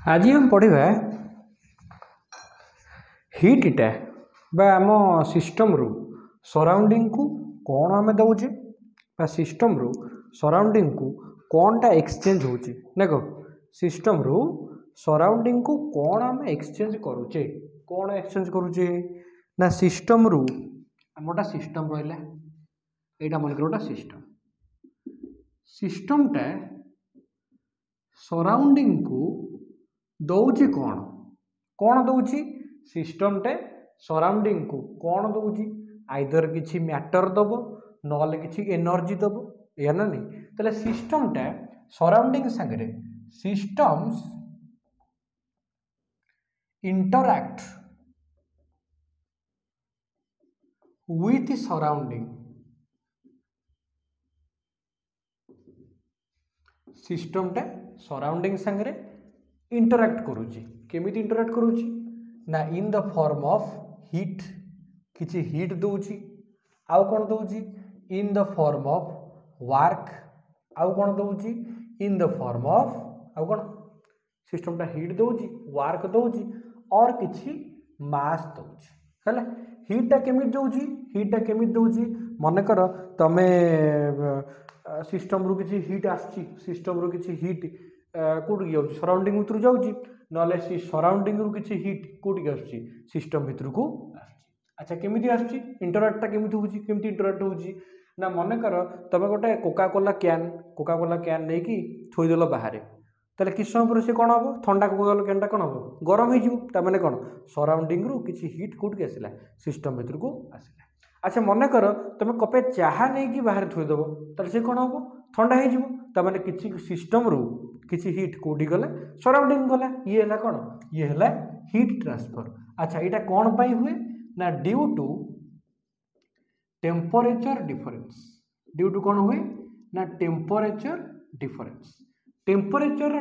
आज हम पढ़ा हिटा आम सिस्टम रु सराउंडिंग को कौन आम दौचे सिस्टम रु सराउंडिंग को कौनटा एक्सचेंज होची देख सिस्टम रु सराउंडिंग को कौन आम एक्सचेंज करुचे कौन एक्सचेंज करुचे ना सिस्टम रु आमटा सिस्टम रहा यहाँ मन गोटा सिस्टम सिस्टमटा सराउंडिंग को दौची कौन कौन दौची सिस्टमटे सराउंडिंग को कौन दौची आइदर किसी मैटर दब नॉले किसी एनर्जी दब या ना नहीं ताले सिस्टमटा सराउंडिंग संगे सिस्टम्स इंटरैक्ट विथ सराउंडिंग सिस्टमटा सराउंडिंग संगे इंटरैक्ट करुची केमिति इंटरैक्ट करुची ना in the form of heat किसी हीट दौची आउ कौन दौची in the form of work आउ कौन दौची इन द फॉर्म ऑफ आउ कौन सिस्टमटा हीट दौची वर्क दौची और किसी मास दौची है हीटा केमिति दौची हीटा केमिति दौची मन कर तमे सिस्टम रु किसी हीट आसी सिस्टम रु किसी हीट कौटी जाऊँ सराउंडिंग भितर जाऊँगी ना सी सराउंडिंग रु किसी हीट कौटी आसी सिस्टम भितर को अच्छा केमिति आसी इंटरैक्टा केमिति होची केमिति इंटरैक्ट होची ना मन कर तमे गोटे कोका कोला कैन नहीं कि थोईदेल बाहर ताले किस समय पर से कौन हम ठंडा कोका कोला कैनटा कौन हम गरम हो मैंने कौन सराउंडिंग रु किसी हीट कौटी आसला सिस्टम भितर को आसला अच्छा मन कर तुम कपे चाहा नहीं कि बाहर थोईदेव ताले से कौन हम ठंडा हो किसी सिस्टम रु किसी हीट कौटी गला सराउंडिंग गला ये है कौन ये है हीट ट्रांसफर अच्छा यहाँ कौन पाई हुए ना due to temperature difference due to कौन हुए ना टेम्परेचर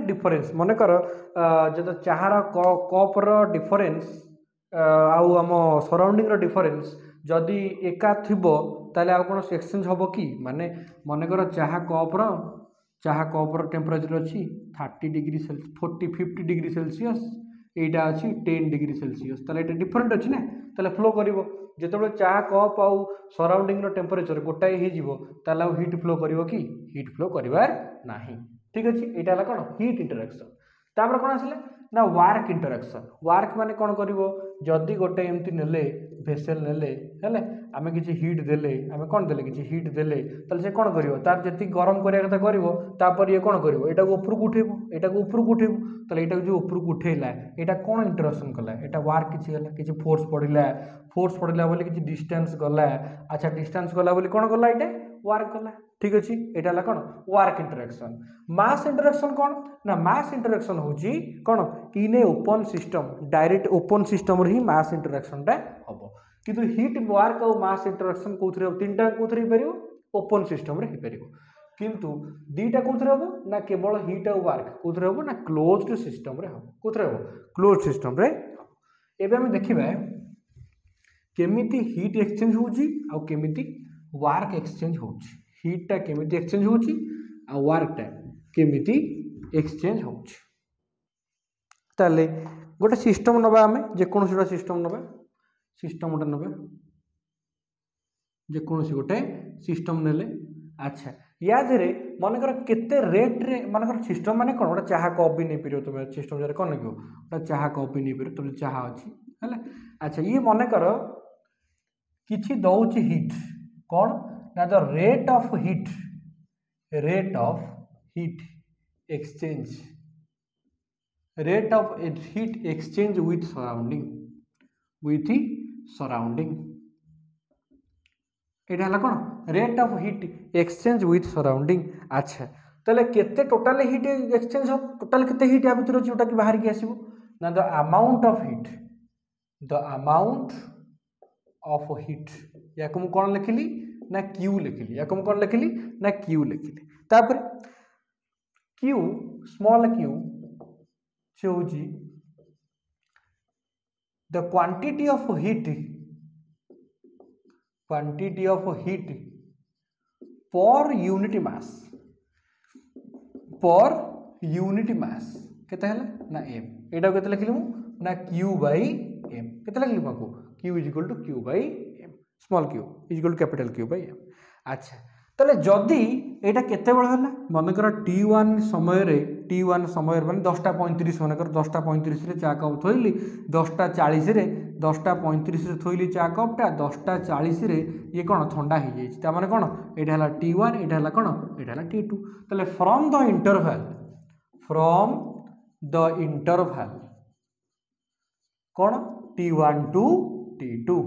डिफरेंस मन कर जो चाहार कपर डिफरेंस आउ आम सराउंडिंग डिफरेंस जदि एका थिबो ताले आ कौन एक्सचेंज हम कि माने मन कर चाहा कपर टेम्परेचर अच्छी 30 डिग्री 50 डिग्री सेल्सियस एटा अच्छी 10 डिग्री सेल्सियस ताले एटा डिफरेंट अच्छी ना ताले फ्लो करिवो जेतबे चाहा कप आउ सराउंडिंग टेम्परेचर गोटाए हो ताले आउ हीट फ्लो करिवो कि हीट फ्लो करिवार नाही ठीक अच्छे यहाँ है कौन हीट इंटरैक्शन तापर कौन आसला ना वार्क इंटरैक्शन वार्क माने कौन करिवो जदि गोटे एमती नेले भेसेल नेले हेले आमे किसी हीट देले आमे कौन देले किसी हीट देले ताले से कौन करिवो तार जति गरम करिया कथा करिवो तापर ये कौन करिवो एटा को ऊपर को उठेबो एटा को ऊपर को उठेबो ताले एटा जो ऊपर को उठेला एटा कौन इंटरैक्शन कला एटा वार्क किसी गला किसी फोर्स पड़िला बोली किसी डिस्टेंस गला अच्छा डिस्टेंस गला बोली कौन गला एटा वार्क गला ठीक अच्छे यहाँ है कौन वार्क इंटरैक्शन मास इंटरैक्शन कौन ना मास इंटरैक्शन होची कौन in a open system direct open system ही मास इंटरैक्शन टा हम किंतु हीट वार्क और मास इंटरैक्शन कौन तीनटा कौन पार ओपन सिस्टम हो पार किंतु दीटा कौन हम ना केवल हीट और वार्क कौन हम ना क्लोज्ड सिस्टम हम कौन हम क्लोज्ड सिस्टम एवं आम देखा केमिति हीट एक्सचेंज होची आउ केमिति वार्क एक्सचेंज होची हीटा केमिति एक्सचेंज होची आ वार्कटा केमिति एक्सचेंज होची ताले गोटे सिस्टम नबा आमे जेकोनोसी गोटे सिस्टम नबा सिस्टम गोटे नबा जेकोनोसी गोटे सिस्टम नेले अच्छा या धीरे मनकर केते रेट रे मनकर सिस्टम माने कोन गोटे चाहा कप भी नहीं पिरो तुम सिस्टम जरे कोन लेगो गोटे चाहा कप भी नहीं पिरो तुम चाहा अछि हला अच्छा ये मनकर किछि दउची हीट कौन ना the rate of heat exchange with surrounding एटा हला कौन rate of heat exchange with surrounding अच्छा ताले केते टोटल हीट एक्सचेंज हो टोटल केते हीट या भीतर जोटा कि बाहर की आसीबो ना द अमाउंट ऑफ हीट या को कौन लिखिली ना क्यू लिखिली या कौन लिखिली ना क्यू लिखिली तापर क्यू स्मॉल क्यू चौजी the quantity of heat per unit mass केते हला ना m एटा केते लिखली मु ना q बाय m केते लिखली माको q is equal to q bye m small q is equal to capital q bye m अच्छा तले जदी एटा केते बेला हला मन कर t1 समय रे t1 समय माने 10:35 मन कर 10:35 रे चा कप थोइली 10:40 रे 10:35 रे थोइली चा कपटा 10:40 रे ये कोन ठंडा हो जाई ता माने कोन एटा हला t1 एटा हला कोन एटा हला t2 तले फ्रॉम द इंटरवल कौन T1 to T2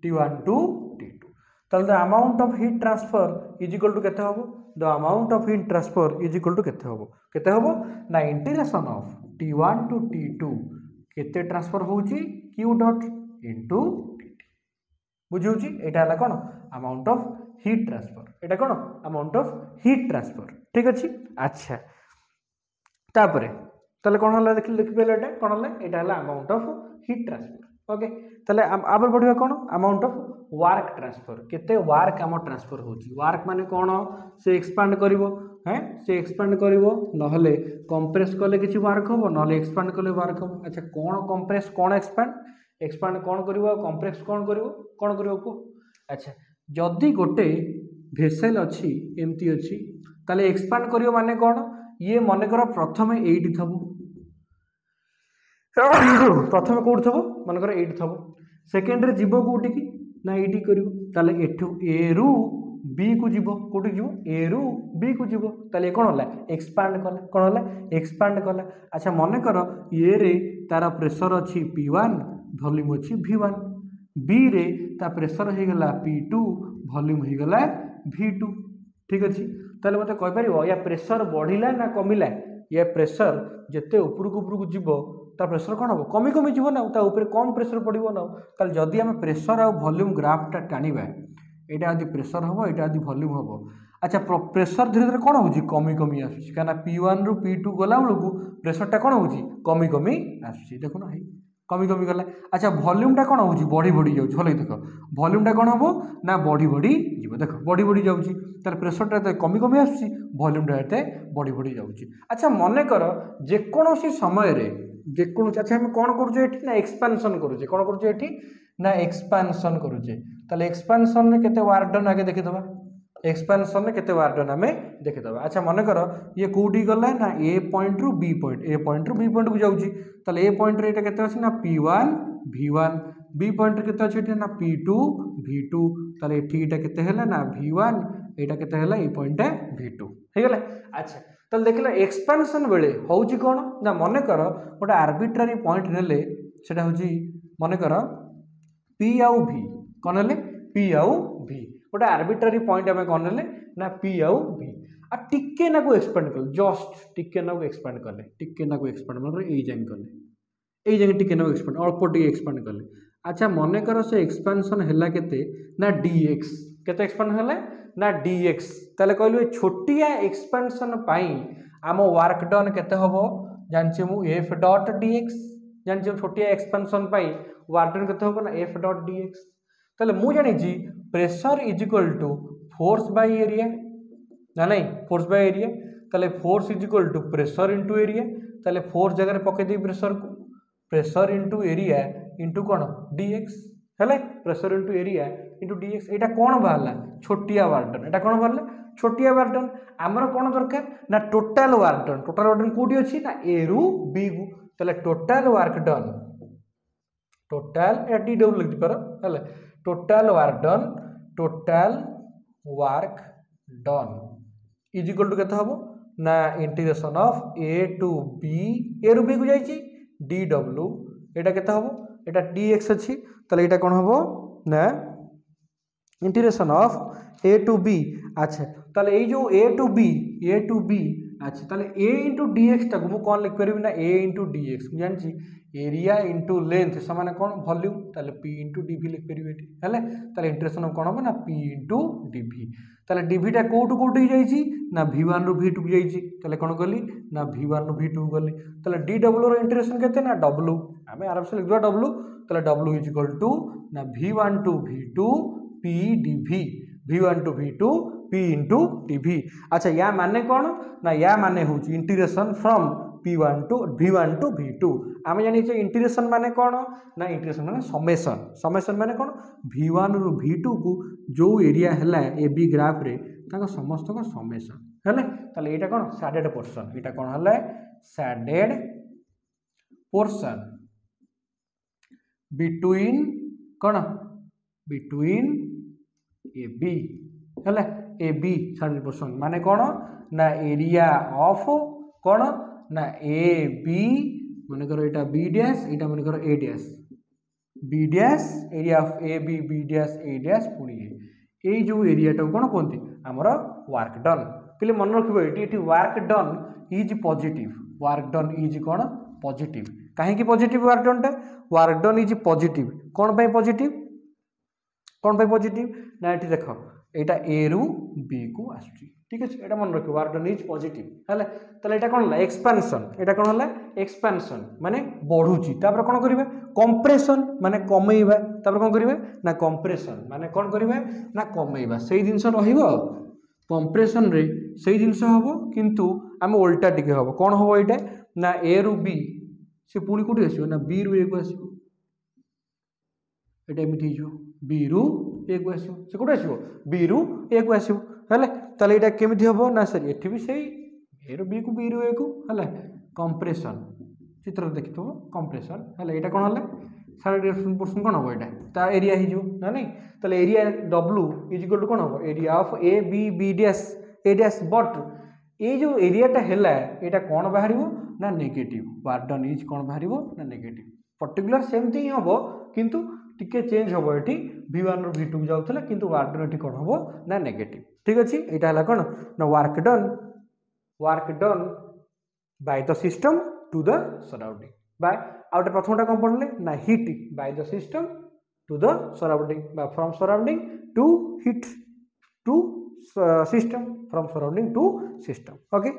T1 to T2 तल the amount of heat transfer is equal to केते हबो the amount of heat transfer is equal to केते हबो ना integration of T1 to T2 केते transfer होउची Q dot into T बुझिउची एटा हला कोन amount of heat transfer Etah cone amount of heat transfer ठीक अछि अच्छा तापरे तले कोन हला देखि पेले एटा कोन हला एटा हला amount of heat transfer okay तले आबर बढ़िया कोन अमाउंट ऑफ वर्क ट्रांसफर केते वर्क आम ट्रांसफर होची वर्क माने कोन से एक्सपांड करिवो हैं से एक्सपांड करिवो नहले कंप्रेस करले किछि वर्क होबो नहले एक्सपांड करले वर्क होबो अच्छा कोन कंप्रेस कोन एक्सपांड कोन करिवो कंप्रेस कोन करिवो को अच्छा जदी गोटे भेसेल अछि एम्ति अछि ताले एक्सपांड करिवो माने कोन ये मन कर प्रथम एइटी थबो प्रथम कोड थबो मन कर एइटी थबो सेकेंड रे जीवो कोठी की ना एइटी करिवो ताले एठु ए रु बी को जीवो कोठी जीवो ए रु बी को जीवो ताले कोन होला एक्सपांड कला कोन होला एक्सपांड कला अच्छा मन कर ए रे तार प्रेशर अछि P1 वॉल्यूम अछि V1 बी रे ता प्रेशर हे गला P2 वॉल्यूम हे गला V2 ठीक अछि ताले मते कहि परिबो या प्रेशर बढ़िला ना कमिला या प्रेशर जेते ऊपर जीवो ता प्रेशर कोन हो कमी जीवो ना ता ऊपर कम प्रेशर पड़िबो ना ताले जदी हम प्रेशर आ वॉल्यूम ग्राफ ता टाणीबा एटा आदि प्रेशर होबो एटा आदि वॉल्यूम होबो अच्छा प्रेशर धीरे धीरे कोन होजी कमी आसुची काना P1 रु P2 गला बेलकू प्रेशर ता कोन होजी कमी आसुची देखो ना कमी गला अच्छा वॉल्यूम टा कोन होजी बढ़ी जाउची भलै देखो वॉल्यूम टा कोन होबो ना बढ़ी जीवो देखो बढ़ी जाउची तार प्रेशर टा कमी आसुची वॉल्यूम टा एते बढ़ी जाउची अच्छा मने कर जे कोनोसी समय रे जे कोन अच्छा हम कोन करूजे एठी ना एक्सपेंशन करूजे कोन करूजे एठी ना एक्सपेंशन करूजे ताले एक्सपेंशन रे केते वर्क डन आगे देखि दबा एक्सपेंशन रे केते वर्क डन हमें देखि दबा अच्छा मने कर ये कोडी गला ना ए पॉइंट रु बी पॉइंट को जाउची ताले ए पॉइंट रे एटा केते अछि ना P1 V1 बी पॉइंट रे केते अछि एटा ना P2 V2 ताले एठी एटा केते हैला ना V1 एटा केते हैला ए पॉइंट V2 हे गेला अच्छा ताले देखिला एक्सपेंशन बेले होउची कोन ना मने कर गोटे आर्बिट्रारी पॉइंट नेले सेटा होउची मने कर P आउ V कोन नेले P आउ V गोटे आर्बिट्रारी पॉइंट हमें कोन नेले ना P आउ V आ टिके ना को एक्सपेंड कर जस्ट टिके ना को एक्सपेंड करले टिके ना को एक्सपेंड मतलब ए जाइन करले ए जाइन टिके ना को एक्सपेंड अल्प टिके एक्सपेंड करले अच्छा मने कर से एक्सपेंशन हैला केते ना dx केते एक्सपेंड हैला ना dx ताले कहलु छोटिया एक्सपेंशन पाई आम वर्क डन केते हबो जानछि मु f डॉट dx जानछि छोटिया एक्सपेंशन पाई वर्क डन केते हबो ना f डॉट dx ताले मु जानि जी pressure is equal to force by area ना नहीं फोर्स बाय एरिया ताले force is equal to pressure into area ताले फोर्स जगह रे पके दे प्रेशर को प्रेशर इनटू एरिया इनटू कोन dx हेले pressure into area into dx एटा कोन बाहरला छोटिया वर्क डन एटा कोन बाहरला छोटिया वर्क डन हमर कोन दरकार ना टोटल वर्क डन कोडी अछि ना a रु b गु ताले टोटल वर्क डन टोटल या dw लिख दि पर हेले total work done is equal to केते हबो ना integration of a to b a रु b को जाई छी dw एटा केते हबो एटा dx अछि तले एटा कोन हबो ना integration of a to b अच्छा तले ए जो a टू b अच्छा तले a into dx टा को कोन लिख परबी ना a into dx जान छी एरिया into लेंथ समान कोन वॉल्यूम तले p into dv लिख परबी एठी हेले तले इंटीग्रेशन ऑफ कोन हबो ना p into dv तले dv टा कोठी जाई छी ना v1 रु v2 को जाई छी तले कोन गली ना v1 रु v2 गली तले dw रो इंटीग्रेशन केते ना w हमें आराम से लिख दो w तले w इज इक्वल टू ना v1 to v2 p dv v1 to v2 p into dv अच्छा या माने कोन ना या माने होची integration from V1 to V2 आम जानी इंटीग्रेशन माने कौन ना इंटीग्रेशन माने समेसन समेसन माने कौन V1 रु V2 को जो एरिया है ए बी ग्राफ रे समस्त को समेसन है ताले एटा कौन सैडेड पोर्शन एटा कौन है सैडेड पोर्शन बिटवीन कौन बिटवीन ए बी है ए बी सैडेड पोर्शन माने कौन ना एरिया ऑफ कौन ना A B मनकर Etah B dash एटा मनकर A dash B dash area of A B dash A dash पुणी ए जो एरियाटा कौन कहते आमर वर्क डन पे मन रखिए ये work done is positive work done is कौन पॉजिटिव कहीं positive work done is positive कौन पे पॉजिटिव ना ये देख यहाँ ए रु बी को आसुची ठीक अच्छे ये मन रखिए वर्क डन इज पॉजिटिव है ताले एटा कौन एक्सपेंशन एटा कौन है एक्सपेंशन माने बढ़ुची तापर कौन करिवे कंप्रेशन माने कमेइबा तापर कौन करिवे ना कंप्रेशन माने कौन करिवे ना कमेइबा सेही जिंस रहिबो कंप्रेशन रे सेही जिंस हबो किंतु आम उल्टा टिके हबो कौन हबो एटा ना ए रु बी से पुणी कोठी आसीबो ना बी रु ए को आसीबो एटा एमिति हिजो बी रु ए को आसीबो से कोठी आसीबो बी रु ए को आसीबो है ताले एटा केमिति हबो ना सर एठी भी सेही ए रु बी रु ए को है कंप्रेशन चित्र देखिथबो कंप्रेशन है एटा कौन है साढ़े पोर्शन कौन हम यहाँ एरिया हो ना नहीं ताले area W is equal to कौन हम area of A B dash A dash but ये जो एरियाटा है यहाँ कौन बाहर ना नेगेटिव वर्क डन इज कौन बाहर ना नेगेटिव पर्टिकुलर सेमती ही हम किंतु टिके चेंज हम ये V1 रु V2 जाऊला किंतु वर्क डन ये कौन हम ना नेगेटिव ठीक अच्छे यहाँ है कौन ना work done by the system to the surrounding by आउटे प्रथमटा कौन पढ़ले ना heat by the system to the surrounding from surrounding to heat to system from surrounding to system okay.